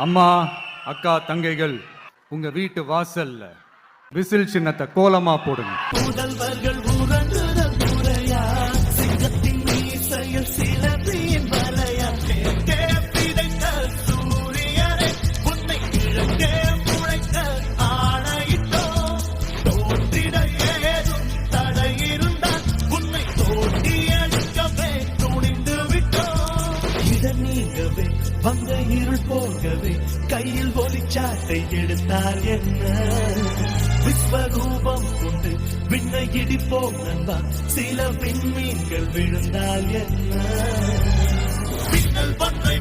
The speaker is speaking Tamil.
அம்மா, அக்கா, தங்கைகள், உங்க வீட்டு வாசல்ல விசில் சின்னத்தை கோலமா போடுங்க. முதல்வர்கள் உறங்குதல் முறையா, சிங்கத்தின் மீசையில் சிலந்தியின் வலையா, தேக்கே பிடைத்த சூரியனை உன்னை கிழக்கே முளைக்க ஆணையிட்டோம். தோன்றிட ஏதும் தடை இருந்தால் உன்னை தோண்டி அடிக்கவே துணிந்து விட்டோம். இதன் நீங்கவே வந்த இருள் போகவே கையில் ஒளிச்சாட்டை எடுத்தால் என்ன? விஸ்வரூபம் கொண்டு விண்ணை இடிப்போம் நண்பா, சில விண்மீன்கள் விழுந்தால் என்ன? விண்ணல் பன்றை